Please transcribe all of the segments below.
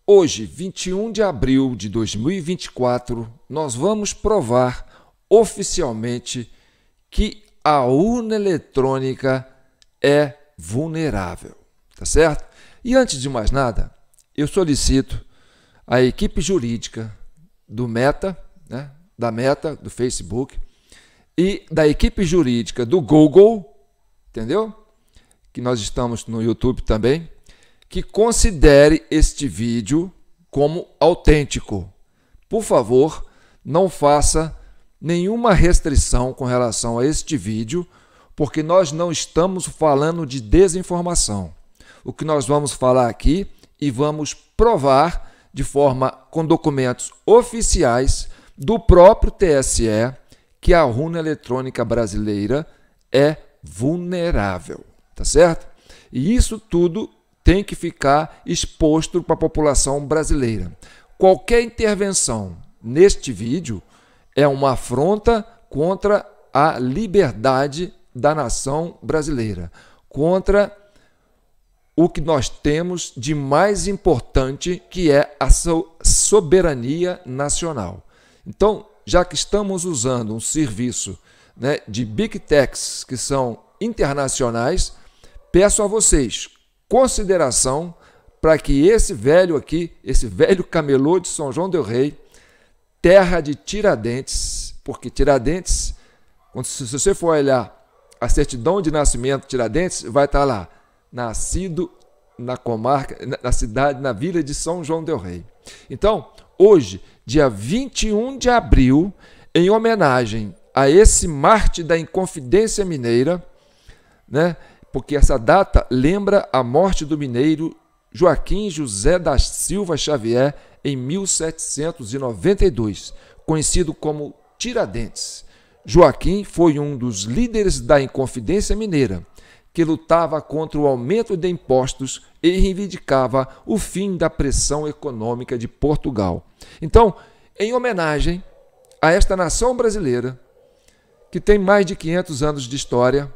Hoje, 21 de abril de 2024, nós vamos provar oficialmente que a urna eletrônica é vulnerável, tá certo? E antes de mais nada, eu solicito a equipe jurídica do Meta, né, da Meta, do Facebook, e da equipe jurídica do Google, entendeu? Que nós estamos no YouTube também, que considere este vídeo como autêntico. Por favor, não faça nenhuma restrição com relação a este vídeo, porque nós não estamos falando de desinformação. O que nós vamos falar aqui e vamos provar de forma com documentos oficiais do próprio TSE que a urna eletrônica brasileira é vulnerável, tá certo? E isso tudo tem que ficar exposto para a população brasileira. Qualquer intervenção neste vídeo é uma afronta contra a liberdade da nação brasileira, contra o que nós temos de mais importante, que é a soberania nacional. Então, já que estamos usando um serviço, né, de Big Techs que são internacionais, peço a vocês consideração para que esse velho aqui, esse velho camelô de São João del Rei, terra de Tiradentes, porque Tiradentes, se você for olhar a certidão de nascimento de Tiradentes, vai estar lá, nascido na comarca, na cidade, na vila de São João del Rei. Então, hoje, dia 21 de abril, em homenagem a esse mártir da Inconfidência Mineira, né? Porque essa data lembra a morte do mineiro Joaquim José da Silva Xavier em 1792, conhecido como Tiradentes. Joaquim foi um dos líderes da Inconfidência Mineira, que lutava contra o aumento de impostos e reivindicava o fim da pressão econômica de Portugal. Então, em homenagem a esta nação brasileira, que tem mais de 500 anos de história,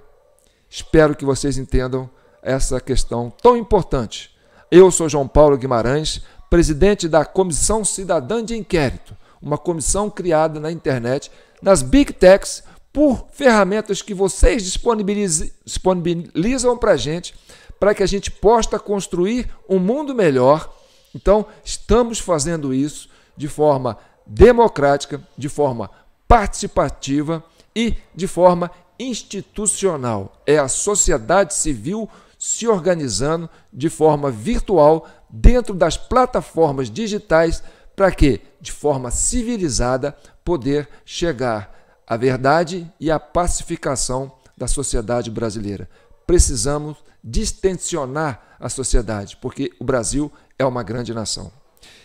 espero que vocês entendam essa questão tão importante. Eu sou João Paulo Guimarães, presidente da Comissão Cidadã de Inquérito, uma comissão criada na internet, nas Big Techs, por ferramentas que vocês disponibilizam para a gente, para que a gente possa construir um mundo melhor. Então, estamos fazendo isso de forma democrática, de forma participativa e de forma institucional. É a sociedade civil se organizando de forma virtual dentro das plataformas digitais para que, de forma civilizada, poder chegar à verdade e à pacificação da sociedade brasileira. Precisamos distensionar a sociedade, porque o Brasil é uma grande nação.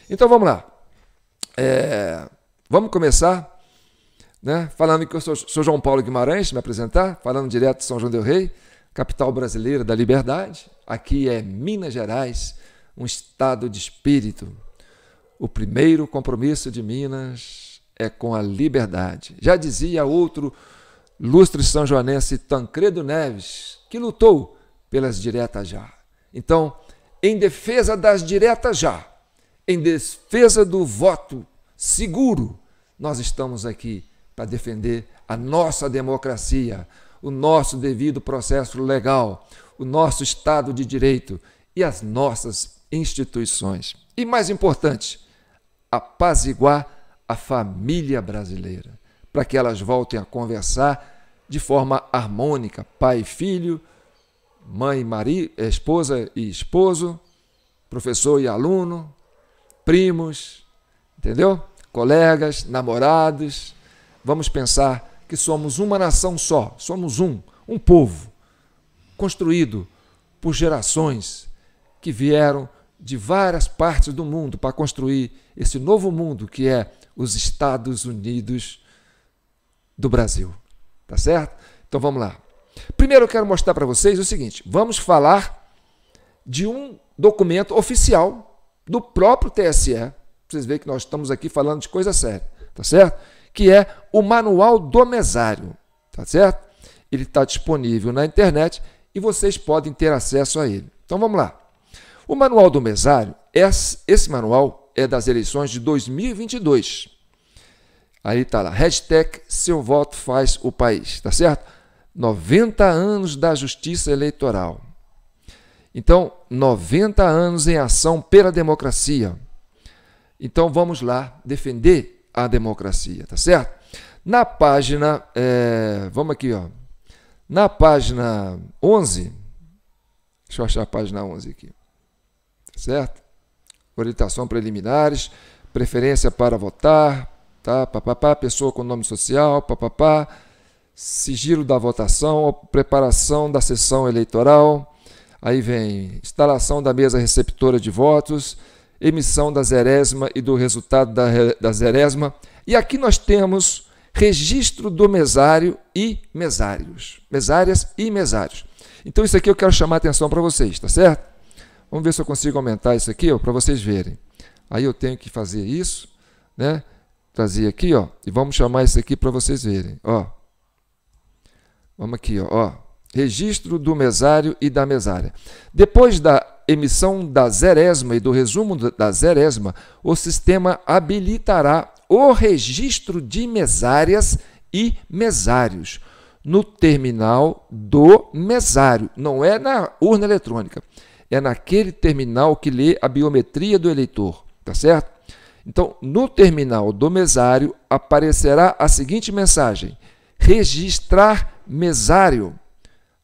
Então vamos lá. Vamos começar, né, falando que eu sou João Paulo Guimarães, me apresentar, falando direto de São João del Rei, capital brasileira da liberdade. Aqui é Minas Gerais, um estado de espírito. O primeiro compromisso de Minas é com a liberdade. Já dizia outro ilustre são-joanense, Tancredo Neves, que lutou pelas diretas já. Então, em defesa das diretas já, em defesa do voto seguro, nós estamos aqui para defender a nossa democracia, o nosso devido processo legal, o nosso Estado de Direito e as nossas instituições. E mais importante, apaziguar a família brasileira, para que elas voltem a conversar de forma harmônica, pai e filho, mãe e marido, esposa e esposo, professor e aluno, primos, entendeu? Colegas, namorados. Vamos pensar que somos uma nação só, somos um povo construído por gerações que vieram de várias partes do mundo para construir esse novo mundo que é os Estados Unidos do Brasil. Tá certo? Então vamos lá. Primeiro eu quero mostrar para vocês o seguinte, vamos falar de um documento oficial do próprio TSE, para vocês verem que nós estamos aqui falando de coisa séria, tá certo? Que é o Manual do Mesário, tá certo? Ele está disponível na internet e vocês podem ter acesso a ele. Então vamos lá. O Manual do Mesário esse manual é das eleições de 2022. Aí está lá, hashtag seu voto faz o país, tá certo? 90 anos da justiça eleitoral. Então, 90 anos em ação pela democracia. Então, vamos lá defender a democracia, tá certo? Na página, vamos aqui, ó. Na página 11, deixa eu achar a página 11 aqui, tá certo? Orientação preliminares, preferência para votar, tá? Papapá, pessoa com nome social, papapá, sigilo da votação, preparação da sessão eleitoral, aí vem instalação da mesa receptora de votos, emissão da zerésima e do resultado da zerésima, e aqui nós temos registro do mesário e mesários, mesárias e mesários. Então isso aqui eu quero chamar a atenção para vocês, tá certo? Vamos ver se eu consigo aumentar isso aqui para vocês verem. Aí eu tenho que fazer isso, né? Trazer aqui, ó, e vamos chamar isso aqui para vocês verem, ó. Vamos aqui, ó, registro do mesário e da mesária. Depois da emissão da zerésima e do resumo da zerésima, o sistema habilitará o registro de mesárias e mesários no terminal do mesário. Não é na urna eletrônica, é naquele terminal que lê a biometria do eleitor, tá certo? Então, no terminal do mesário aparecerá a seguinte mensagem: registrar mesário.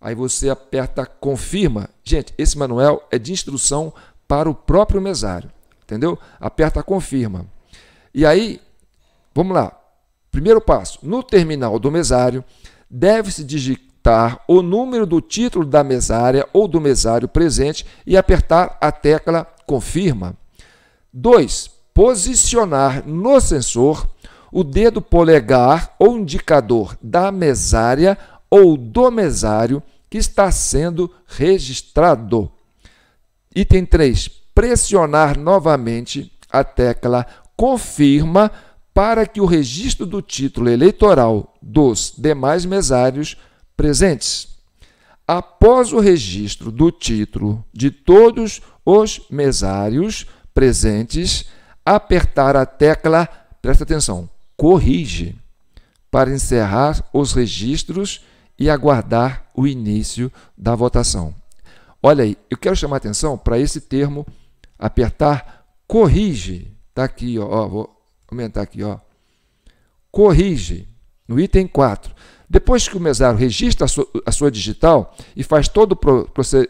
Aí você aperta confirma. Gente, esse manual é de instrução para o próprio mesário, entendeu? Aperta confirma. E aí, vamos lá. Primeiro passo, no terminal do mesário, deve-se digitar o número do título da mesária ou do mesário presente e apertar a tecla confirma. 2. Posicionar no sensor o dedo polegar ou indicador da mesária ou do mesário que está sendo registrado. Item 3. Pressionar novamente a tecla confirma para que o registro do título eleitoral dos demais mesários presentes. Após o registro do título de todos os mesários presentes, apertar a tecla, presta atenção, corrige, para encerrar os registros e aguardar o início da votação. Olha aí, eu quero chamar a atenção para esse termo, apertar corrige. Está aqui, ó, vou aumentar aqui, ó. Corrige, no item 4. Depois que o mesário registra a sua digital e faz todo o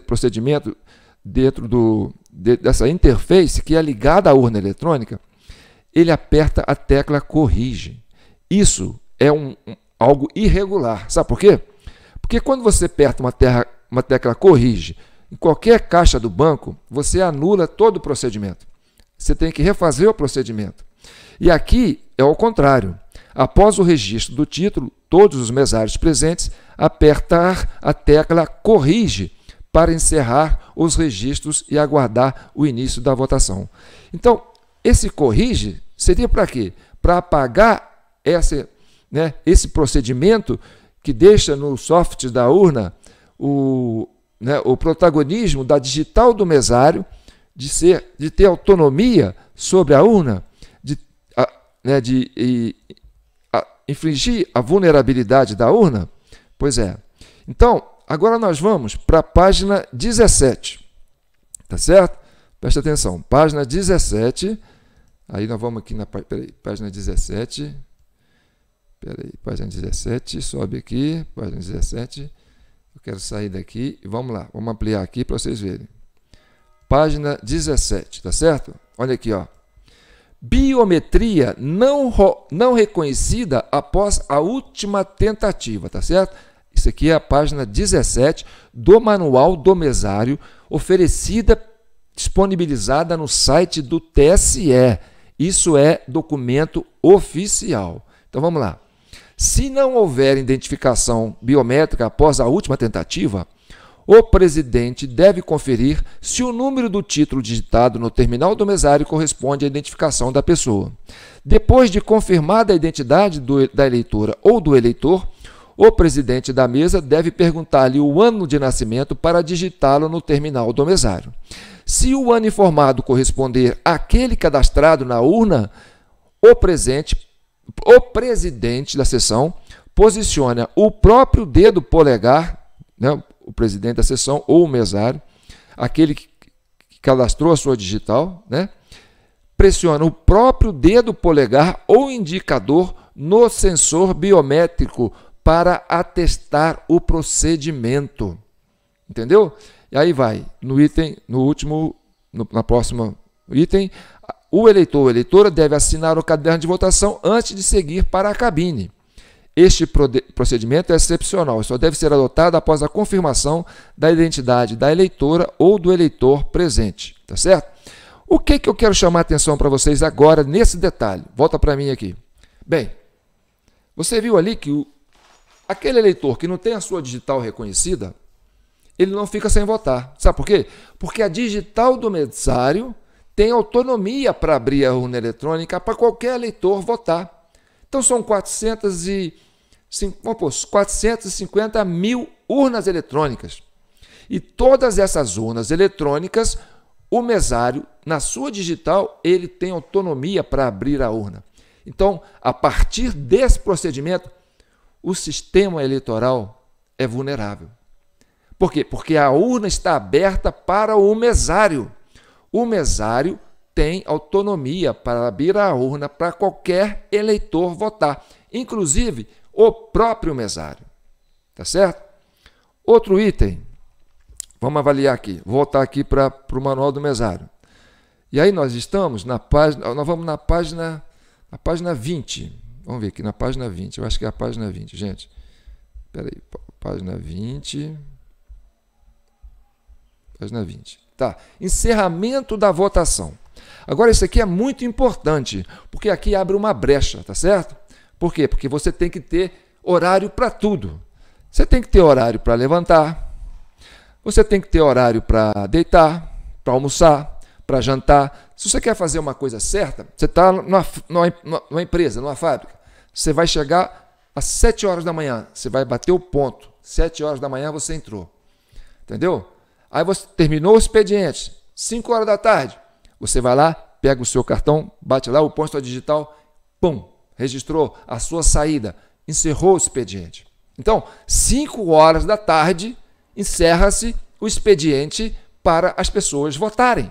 procedimento dentro dessa interface que é ligada à urna eletrônica, ele aperta a tecla corrige. Isso é algo irregular. Sabe por quê? Porque quando você aperta uma tecla corrige em qualquer caixa do banco, você anula todo o procedimento. Você tem que refazer o procedimento. E aqui é o contrário. Após o registro do título, todos os mesários presentes, apertar a tecla corrige para encerrar os registros e aguardar o início da votação. Então, esse corrige seria para quê? Para apagar esse procedimento que deixa no software da urna o protagonismo da digital do mesário, de ter autonomia sobre a urna, de infringir a vulnerabilidade da urna? Pois é. Então, agora nós vamos para a página 17, tá certo? Presta atenção, página 17, aí nós vamos aqui página 17, página 17, sobe aqui, página 17, eu quero sair daqui e vamos lá, vamos ampliar aqui para vocês verem. Página 17, tá certo? Olha aqui, ó. Biometria não reconhecida após a última tentativa, tá certo? Isso aqui é a página 17 do Manual do Mesário, disponibilizada no site do TSE. Isso é documento oficial. Então vamos lá. Se não houver identificação biométrica após a última tentativa, o presidente deve conferir se o número do título digitado no terminal do mesário corresponde à identificação da pessoa. Depois de confirmada a identidade da eleitora ou do eleitor, o presidente da mesa deve perguntar-lhe o ano de nascimento para digitá-lo no terminal do mesário. Se o ano informado corresponder àquele cadastrado na urna, o presidente da sessão posiciona o próprio dedo polegar, né, o presidente da sessão ou o mesário, aquele que cadastrou a sua digital, né, pressiona o próprio dedo polegar ou indicador no sensor biométrico para atestar o procedimento. Entendeu? E aí vai, na próxima item, o eleitor ou eleitora deve assinar o caderno de votação antes de seguir para a cabine. Este procedimento é excepcional e só deve ser adotado após a confirmação da identidade da eleitora ou do eleitor presente. Tá certo? O que eu quero chamar a atenção para vocês agora nesse detalhe? Volta para mim aqui. Bem, você viu ali que aquele eleitor que não tem a sua digital reconhecida, ele não fica sem votar. Sabe por quê? Porque a digital do mesário tem autonomia para abrir a urna eletrônica para qualquer eleitor votar. Então são 450 mil urnas eletrônicas. E todas essas urnas eletrônicas, o mesário, na sua digital, ele tem autonomia para abrir a urna. Então, a partir desse procedimento, o sistema eleitoral é vulnerável. Por quê? Porque a urna está aberta para o mesário. O mesário tem autonomia para abrir a urna para qualquer eleitor votar, inclusive o próprio mesário. Tá certo? Outro item. Vamos avaliar aqui. Vou voltar aqui para o manual do mesário. E aí nós estamos na página, nós vamos na página 20. Vamos ver aqui na página 20. Eu acho que é a página 20, gente. Espera aí, página 20. Página 20. Tá. Encerramento da votação. Agora isso aqui é muito importante, porque aqui abre uma brecha, tá certo? Por quê? Porque você tem que ter horário para tudo. Você tem que ter horário para levantar, você tem que ter horário para deitar, para almoçar, para jantar. Se você quer fazer uma coisa certa, você está numa empresa, numa fábrica, você vai chegar às 7 horas da manhã, você vai bater o ponto, 7 horas da manhã você entrou, entendeu? Aí você terminou o expediente, 5 horas da tarde, você vai lá, pega o seu cartão, bate lá, põe sua digital, pum, registrou a sua saída, encerrou o expediente. Então, 5 horas da tarde, encerra-se o expediente para as pessoas votarem.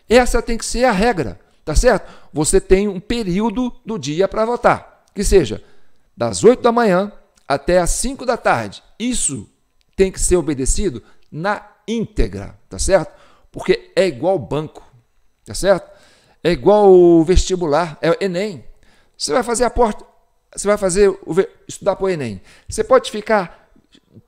Essa tem que ser a regra, tá certo? Você tem um período do dia para votar, que seja das 8 da manhã até as 5 da tarde. Isso tem que ser obedecido na íntegra, tá certo? Porque é igual banco, tá certo? É igual o vestibular, é o Enem. Você vai fazer estudar para o Enem. Você pode ficar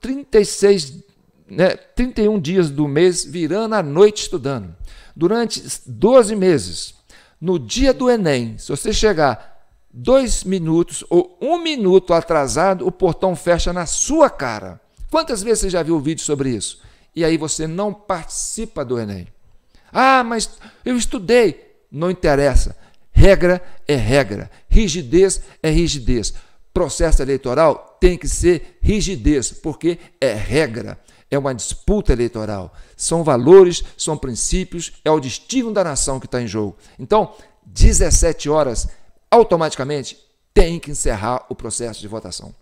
31 dias do mês virando à noite estudando. Durante 12 meses, no dia do Enem, se você chegar 2 minutos ou 1 minuto atrasado, o portão fecha na sua cara. Quantas vezes você já viu vídeo sobre isso? E aí você não participa do Enem. Ah, mas eu estudei. Não interessa. Regra é regra. Rigidez é rigidez. Processo eleitoral tem que ser rigidez, porque é regra. É uma disputa eleitoral. São valores, são princípios, é o destino da nação que está em jogo. Então, 17 horas, automaticamente, tem que encerrar o processo de votação.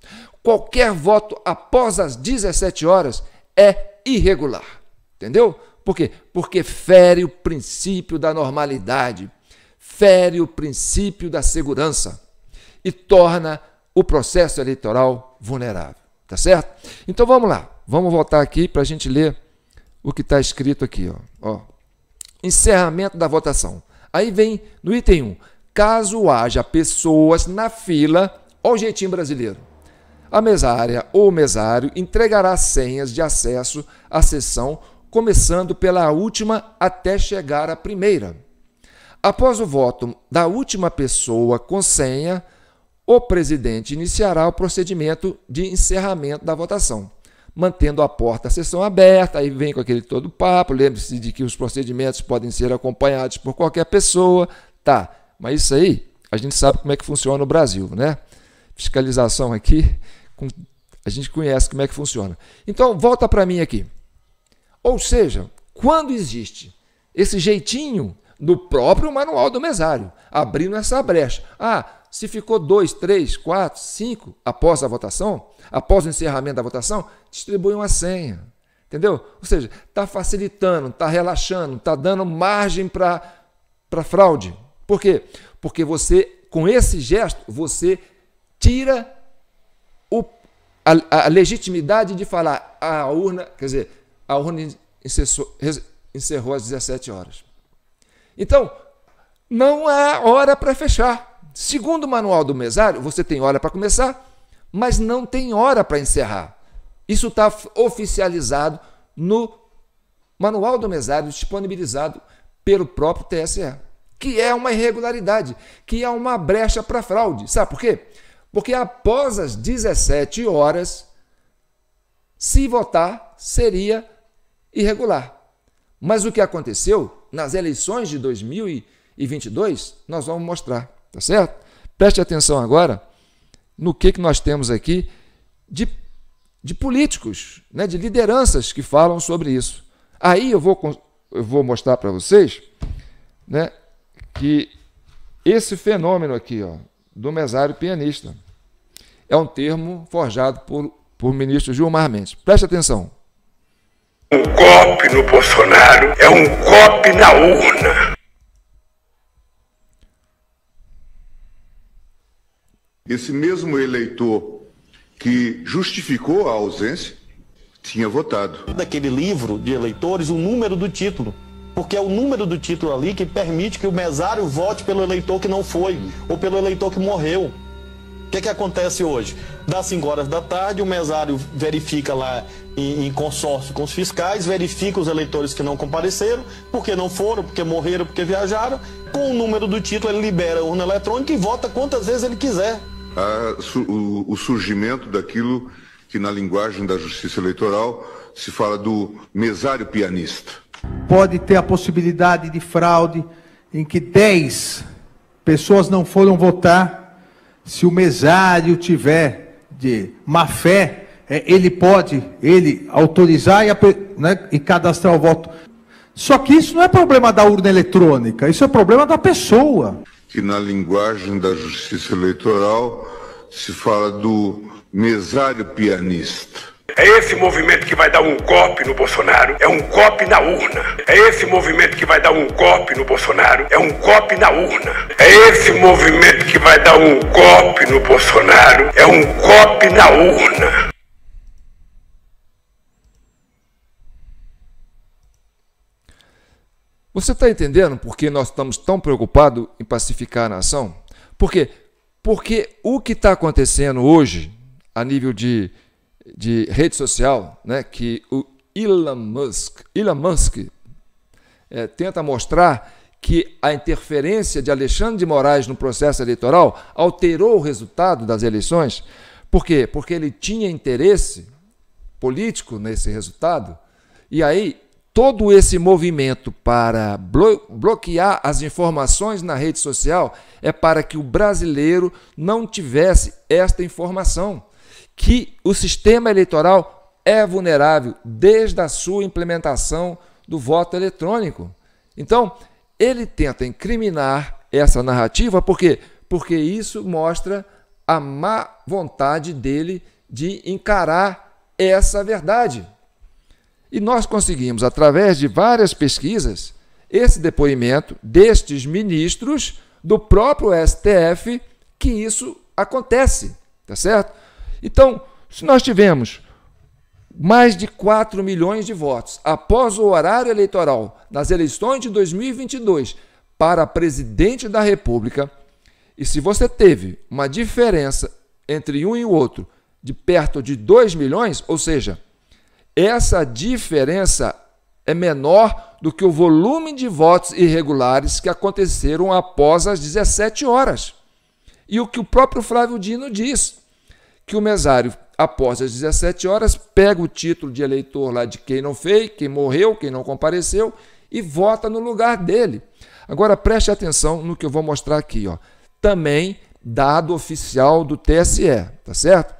Qualquer voto após as 17 horas é irregular. Entendeu? Por quê? Porque fere o princípio da normalidade, fere o princípio da segurança e torna o processo eleitoral vulnerável. Tá certo? Então, vamos lá. Vamos voltar aqui para a gente ler o que está escrito aqui. Ó. Encerramento da votação. Aí vem no item 1. Caso haja pessoas na fila, olha o jeitinho brasileiro. A mesária ou mesário entregará senhas de acesso à sessão, começando pela última até chegar à primeira. Após o voto da última pessoa com senha, o presidente iniciará o procedimento de encerramento da votação, mantendo a porta da sessão aberta. Aí vem com aquele todo papo, lembre-se de que os procedimentos podem ser acompanhados por qualquer pessoa. Tá, mas isso aí a gente sabe como é que funciona no Brasil, né? Fiscalização aqui, a gente conhece como é que funciona. Então, volta para mim aqui. Ou seja, quando existe esse jeitinho do próprio manual do mesário, abrindo essa brecha. Se ficou 2, 3, 4, 5 após a votação, após o encerramento da votação, distribui uma senha. Entendeu? Ou seja, está facilitando, está relaxando, está dando margem para fraude. Por quê? Porque você, com esse gesto, você tira a legitimidade de falar a urna, quer dizer, a urna encerrou às 17 horas. Então, não há hora para fechar. Segundo o manual do mesário, você tem hora para começar, mas não tem hora para encerrar. Isso está oficializado no manual do mesário, disponibilizado pelo próprio TSE, que é uma irregularidade, que é uma brecha para fraude. Sabe por quê? Porque após as 17 horas, se votar, seria irregular. Mas o que aconteceu nas eleições de 2022, nós vamos mostrar, tá certo? Preste atenção agora no que nós temos aqui de políticos, né, de lideranças que falam sobre isso. Aí eu vou mostrar para vocês, né, que esse fenômeno aqui, ó, do mesário pianista é um termo forjado por ministro Gilmar Mendes. Preste atenção. Um golpe no Bolsonaro é um golpe na urna. Esse mesmo eleitor que justificou a ausência tinha votado. Daquele livro de eleitores, o número do título. Porque é o número do título ali que permite que o mesário vote pelo eleitor que não foi, ou pelo eleitor que morreu. O que acontece hoje? Das 5 horas da tarde, o mesário verifica lá em consórcio com os fiscais, verifica os eleitores que não compareceram, porque não foram, porque morreram, porque viajaram. Com o número do título, ele libera a urna eletrônica e vota quantas vezes ele quiser. O surgimento daquilo que na linguagem da justiça eleitoral se fala do mesário pianista. Pode ter a possibilidade de fraude em que 10 pessoas não foram votar. Se o mesário tiver de má fé, ele pode autorizar e cadastrar o voto. Só que isso não é problema da urna eletrônica, isso é problema da pessoa. Que na linguagem da justiça eleitoral se fala do mesário pianista. É esse movimento que vai dar um golpe no Bolsonaro, é um golpe na urna. É esse movimento que vai dar um golpe no Bolsonaro, é um golpe na urna. É esse movimento que vai dar um golpe no Bolsonaro, é um golpe na urna. Você está entendendo por que nós estamos tão preocupados em pacificar a nação? Por quê? Porque o que está acontecendo hoje, a nível de rede social, né, que o Elon Musk tenta mostrar que a interferência de Alexandre de Moraes no processo eleitoral alterou o resultado das eleições. Por quê? Porque ele tinha interesse político nesse resultado, e aí todo esse movimento para bloquear as informações na rede social é para que o brasileiro não tivesse esta informação, que o sistema eleitoral é vulnerável desde a sua implementação do voto eletrônico. Então, ele tenta incriminar essa narrativa, por quê? Porque isso mostra a má vontade dele de encarar essa verdade. E nós conseguimos, através de várias pesquisas, esse depoimento destes ministros do próprio STF, que isso acontece, tá certo? Então, se nós tivemos mais de 4 milhões de votos após o horário eleitoral nas eleições de 2022 para presidente da República, e se você teve uma diferença entre um e o outro de perto de 2 milhões, ou seja, essa diferença é menor do que o volume de votos irregulares que aconteceram após as 17 horas. E o que o próprio Flávio Dino diz, que o mesário, após as 17 horas, pega o título de eleitor lá de quem não fez, quem morreu, quem não compareceu, e vota no lugar dele. Agora, preste atenção no que eu vou mostrar aqui, ó. Também dado oficial do TSE, tá certo?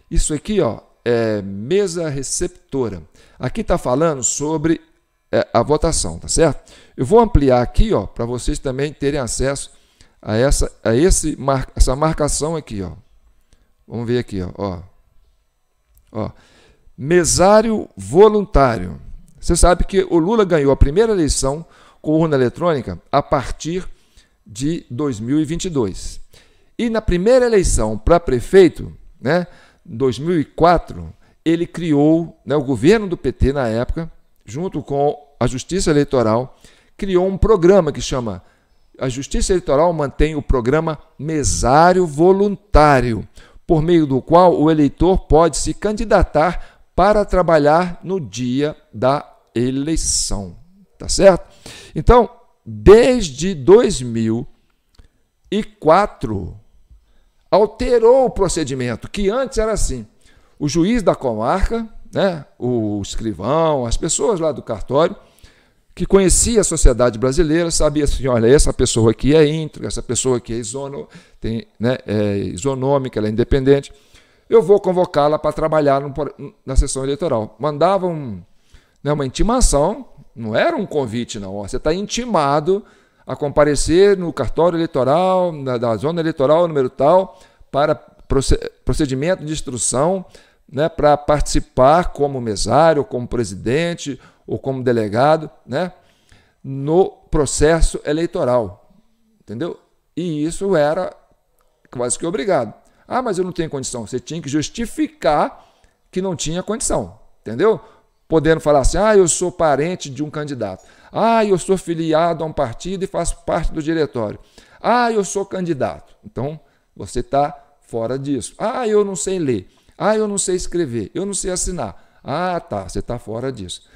Isso aqui, ó, é mesa receptora. Aqui está falando sobre a votação, tá certo? Eu vou ampliar aqui, ó, para vocês também terem acesso a essa marcação aqui, ó. Vamos ver aqui, ó. Mesário voluntário. Você sabe que o Lula ganhou a primeira eleição com urna eletrônica a partir de 2022. E na primeira eleição para prefeito, né, em 2004, ele criou, né, o governo do PT na época, junto com a Justiça Eleitoral, criou um programa que chama... A Justiça Eleitoral mantém o programa Mesário Voluntário, por meio do qual o eleitor pode se candidatar para trabalhar no dia da eleição. Tá certo? Então, desde 2004, alterou o procedimento, que antes era assim. O juiz da comarca, né, o escrivão, as pessoas lá do cartório, que conhecia a sociedade brasileira, sabia assim, olha, essa pessoa aqui é íntegra, essa pessoa aqui é isonômica, ela é independente, eu vou convocá-la para trabalhar na sessão eleitoral. Mandava uma intimação, não era um convite, não. Você está intimado a comparecer no cartório eleitoral, da zona eleitoral, número tal, para procedimento de instrução, né, para participar como mesário, como presidente ou como delegado, né, no processo eleitoral, entendeu? E isso era quase que obrigado. Ah, mas eu não tenho condição. Você tinha que justificar que não tinha condição, entendeu? Podendo falar assim, eu sou parente de um candidato. Eu sou filiado a um partido e faço parte do diretório. Eu sou candidato. Então, você está fora disso. Eu não sei ler. Eu não sei escrever. Eu não sei assinar. Tá, você está fora disso.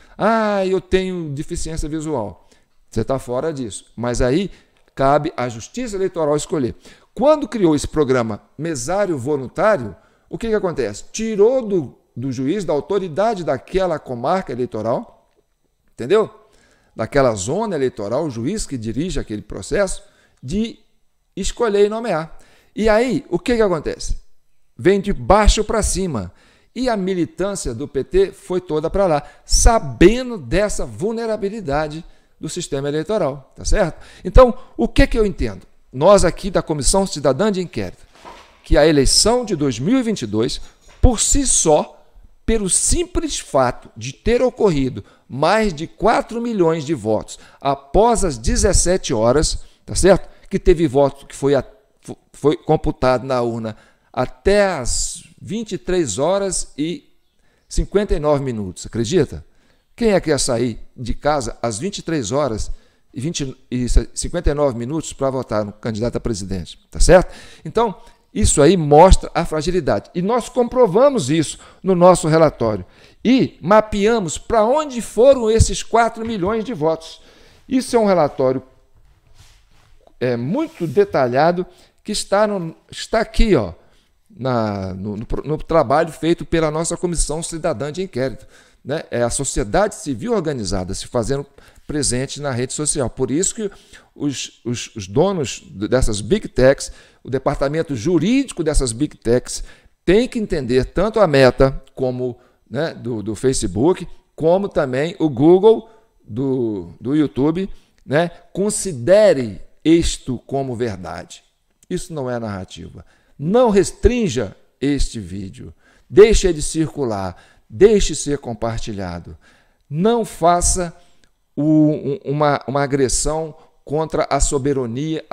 Eu tenho deficiência visual. Você está fora disso. Mas aí cabe à Justiça Eleitoral escolher. Quando criou esse programa Mesário Voluntário, o que acontece? Tirou do juiz, da autoridade daquela comarca eleitoral, entendeu? Daquela zona eleitoral, o juiz que dirige aquele processo, de escolher e nomear. E aí, o que acontece? Vem de baixo para cima. E a militância do PT foi toda para lá, sabendo dessa vulnerabilidade do sistema eleitoral, tá certo? Então, o que eu entendo? Nós aqui da Comissão Cidadã de Inquérito, que a eleição de 2022, por si só, pelo simples fato de ter ocorrido mais de 4 milhões de votos após as 17 horas, tá certo? Que teve voto que foi computado na urna até as 23 horas e 59 minutos, acredita? Quem é que ia sair de casa às 23 horas e 59 minutos para votar no candidato a presidente, tá certo? Então, isso aí mostra a fragilidade. E nós comprovamos isso no nosso relatório. E mapeamos para onde foram esses 4 milhões de votos. Isso é um relatório muito detalhado que está aqui, ó, no trabalho feito pela nossa Comissão Cidadã de Inquérito. Né? É a sociedade civil organizada se fazendo presente na rede social. Por isso que os donos dessas Big Techs, o departamento jurídico dessas Big Techs, tem que entender tanto a Meta como, né, do Facebook, como também o Google do YouTube, né, considere isto como verdade. Isso não é narrativa. Não restrinja este vídeo. Deixe ele circular. Deixe ser compartilhado. Não faça uma agressão contra a soberania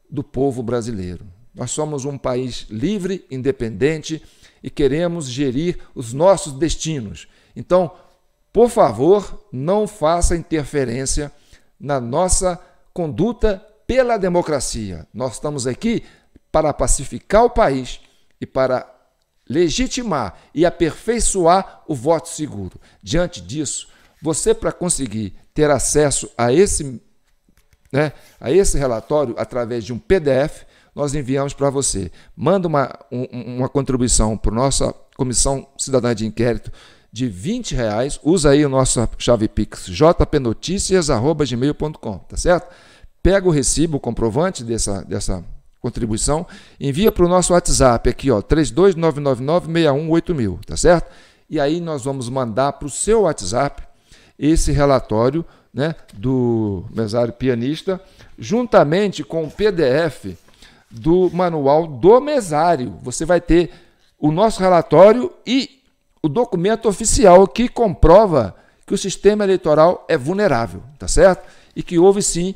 do povo brasileiro. Nós somos um país livre, independente e queremos gerir os nossos destinos. Então, por favor, não faça interferência na nossa conduta pela democracia. Nós estamos aqui para pacificar o país e para legitimar e aperfeiçoar o voto seguro. Diante disso, você, para conseguir ter acesso a esse relatório através de um PDF, nós enviamos para você. Manda uma contribuição para a nossa Comissão Cidadã de Inquérito de R$20, usa aí a nossa chave Pix, jpnoticias@gmail.com, tá certo? Pega o recibo, o comprovante dessa contribuição, envia para o nosso WhatsApp aqui, ó, 32999618000, tá certo? E aí nós vamos mandar para o seu WhatsApp esse relatório né, do mesário pianista, juntamente com o PDF do manual do mesário. Você vai ter o nosso relatório e o documento oficial que comprova que o sistema eleitoral é vulnerável, tá certo? E que houve, sim,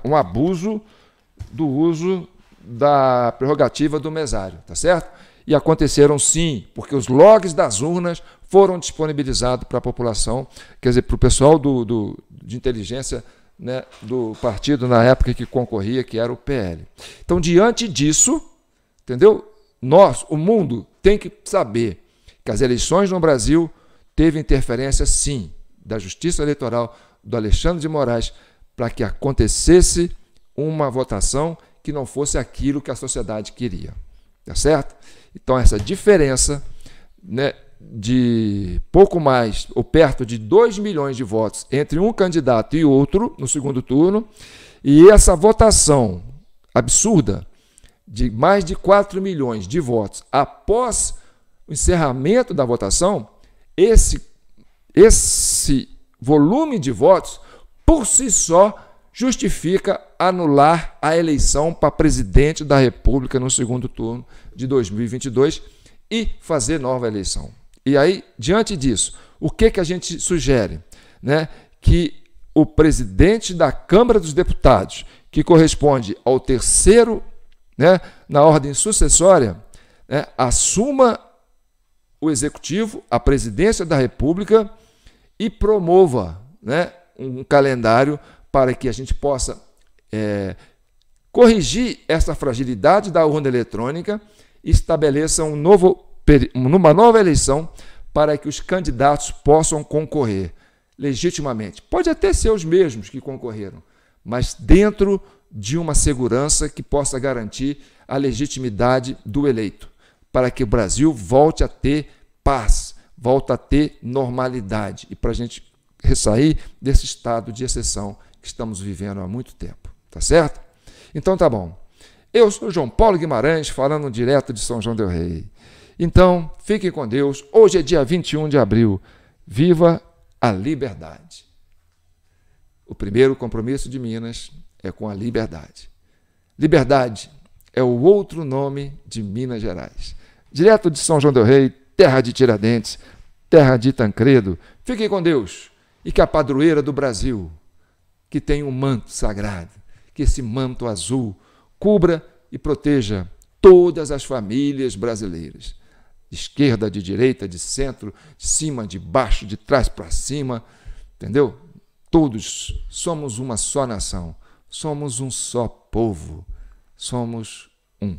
um abuso do uso da prerrogativa do mesário, tá certo? E aconteceram, sim, porque os logs das urnas foram disponibilizados para a população, quer dizer, para o pessoal de inteligência, né, do partido na época que concorria, que era o PL. Então, diante disso, entendeu? O mundo tem que saber que as eleições no Brasil teve interferência, sim, da Justiça Eleitoral, do Alexandre de Moraes, para que acontecesse uma votação que não fosse aquilo que a sociedade queria. Tá certo? Então, essa diferença, né, de pouco mais ou perto de 2 milhões de votos entre um candidato e outro no segundo turno, e essa votação absurda de mais de 4 milhões de votos após o encerramento da votação, esse volume de votos, por si só, justifica anular a eleição para presidente da República no segundo turno de 2022 e fazer nova eleição. E aí, diante disso, o que a gente sugere? Né? Que o presidente da Câmara dos Deputados, que corresponde ao terceiro, né, na ordem sucessória, né, assuma o executivo, a presidência da República e promova, né, um calendário para que a gente possa corrigir essa fragilidade da urna eletrônica e estabeleça uma nova eleição para que os candidatos possam concorrer legitimamente. Pode até ser os mesmos que concorreram, mas dentro de uma segurança que possa garantir a legitimidade do eleito, para que o Brasil volte a ter paz, volte a ter normalidade e para a gente ressair desse estado de exceção que estamos vivendo há muito tempo. Tá certo? Então tá bom. Eu sou João Paulo Guimarães, falando direto de São João del Rei. Então, fiquem com Deus. Hoje é dia 21 de abril. Viva a liberdade. O primeiro compromisso de Minas é com a liberdade. Liberdade é o outro nome de Minas Gerais. Direto de São João del Rei, terra de Tiradentes, terra de Tancredo. Fiquem com Deus e que a padroeira do Brasil, que tem um manto sagrado, que esse manto azul cubra e proteja todas as famílias brasileiras, de esquerda, de direita, de centro, de cima, de baixo, de trás para cima, entendeu? Todos somos uma só nação, somos um só povo, somos um.